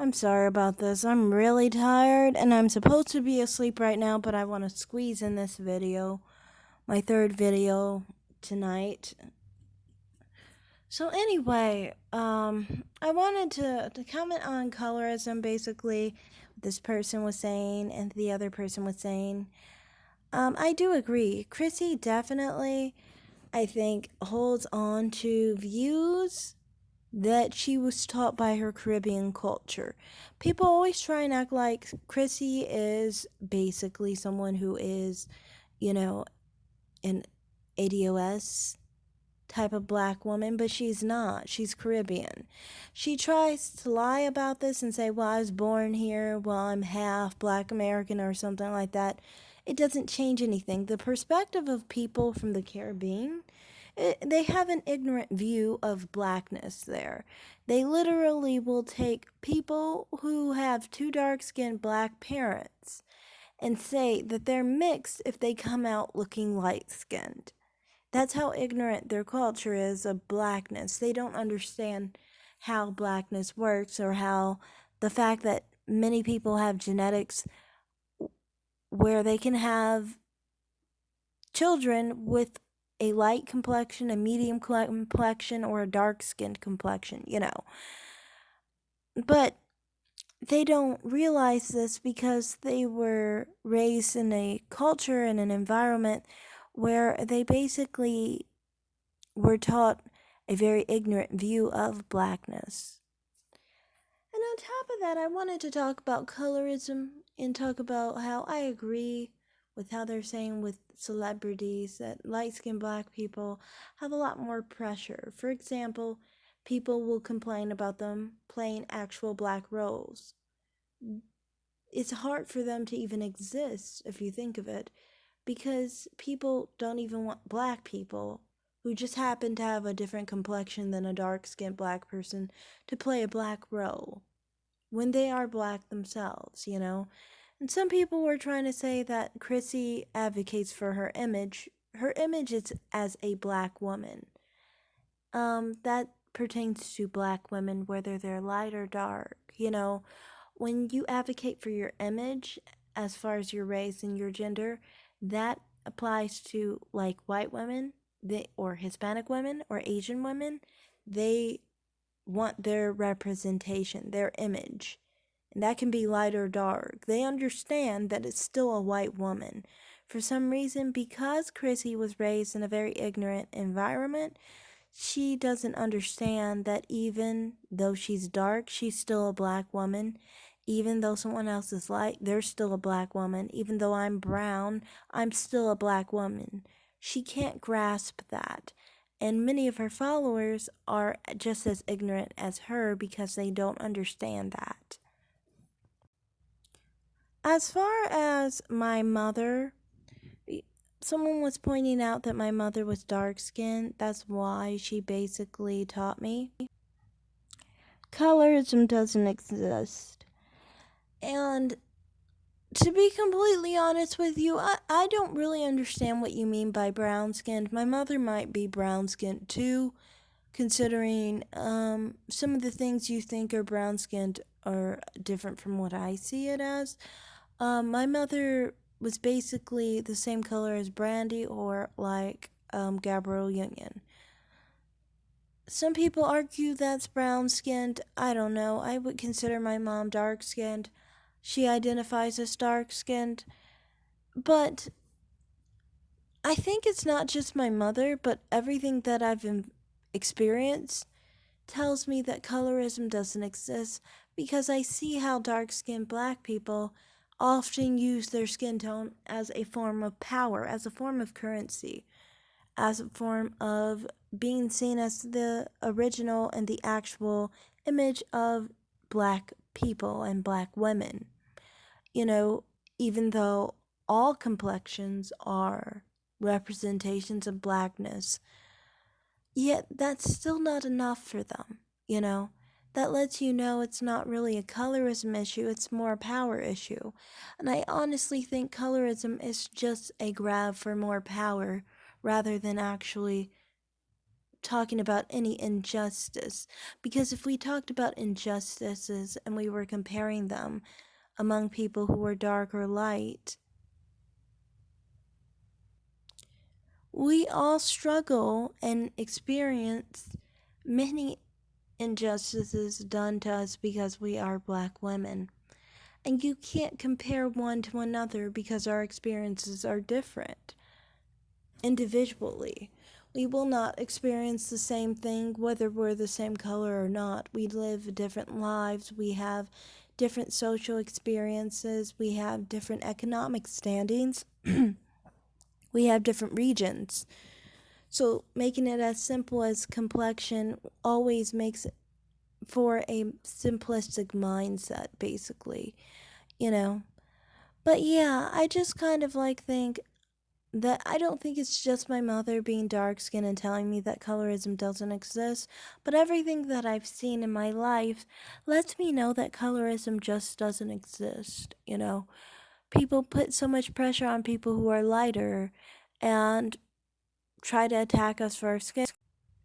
I'm sorry about this. I'm really tired and I'm supposed to be asleep right now, but I want to squeeze in this video, my third video tonight. So anyway, I wanted to comment on colorism, basically, what this person was saying and the other person was saying. I do agree. Chrissy definitely, I think, holds on to views that she was taught by her Caribbean culture. People always try and act like Chrissy is basically someone who is, you know, an ADOS type of black woman, but she's not. She's Caribbean. She tries to lie about this and say, well, I was born here, well, I'm half black American or something like that. It doesn't change anything. The perspective of people from the Caribbean, they have an ignorant view of blackness there. They literally will take people who have two dark-skinned black parents and say that they're mixed if they come out looking light-skinned. That's how ignorant their culture is of blackness. They don't understand how blackness works, or how the fact that many people have genetics where they can have children with a light complexion, a medium complexion, or a dark-skinned complexion. But they don't realize this because they were raised in a culture and an environment where they basically were taught a very ignorant view of blackness. And on top of that, I wanted to talk about colorism and talk about how I agree with how they're saying with celebrities that light-skinned black people have a lot more pressure. For example, people will complain about them playing actual black roles. It's hard for them to even exist if you think of it, because people don't even want black people who just happen to have a different complexion than a dark-skinned black person to play a black role when they are black themselves. And some people were trying to say that Chrissy advocates for her image. Her image is as a black woman. That pertains to black women, whether they're light or dark. When you advocate for your image as far as your race and your gender, that applies to like white women, or Hispanic women or Asian women. They want their representation, their image. And that can be light or dark. They understand that it's still a white woman. For some reason, because Chrissy was raised in a very ignorant environment, she doesn't understand that even though she's dark, she's still a black woman. Even though someone else is light, they're still a black woman. Even though I'm brown, I'm still a black woman. She can't grasp that. And many of her followers are just as ignorant as her because they don't understand that. As far as my mother, someone was pointing out that my mother was dark skinned. That's why she basically taught me colorism doesn't exist. And to be completely honest with you, I don't really understand what you mean by brown skinned. My mother might be brown skinned too, considering some of the things you think are brown skinned are different from what I see it as. My mother was basically the same color as Brandy, or like Gabrielle Union. Some people argue that's brown skinned. I don't know. I would consider my mom dark skinned. She identifies as dark skinned. But I think it's not just my mother, but everything that I've experienced tells me that colorism doesn't exist, because I see how dark-skinned black people often use their skin tone as a form of power, as a form of currency, as a form of being seen as the original and the actual image of black people and black women. Even though all complexions are representations of blackness, yet that's still not enough for them. That lets you know it's not really a colorism issue, it's more a power issue. And I honestly think colorism is just a grab for more power rather than actually talking about any injustice, because if we talked about injustices and we were comparing them among people who were dark or light, we all struggle and experience many injustices done to us because we are black women. And you can't compare one to another because our experiences are different individually. We will not experience the same thing whether we're the same color or not. We live different lives. We have different social experiences. We have different economic standings. We have different regions. So making it as simple as complexion always makes it for a simplistic mindset, basically, you know. But yeah, I just kind of like think that I don't think it's just my mother being dark skinned and telling me that colorism doesn't exist, but everything that I've seen in my life lets me know that colorism just doesn't exist, you know. People put so much pressure on people who are lighter and try to attack us for our skin.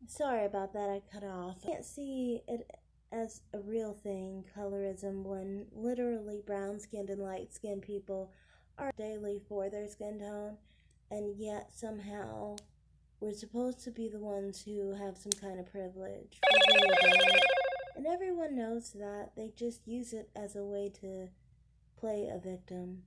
Sorry about that, I cut off. I can't see it as a real thing, colorism, when literally brown skinned and light skinned people are daily for their skin tone, and yet somehow we're supposed to be the ones who have some kind of privilege. We really don't. And everyone knows that. They just use it as a way to play a victim.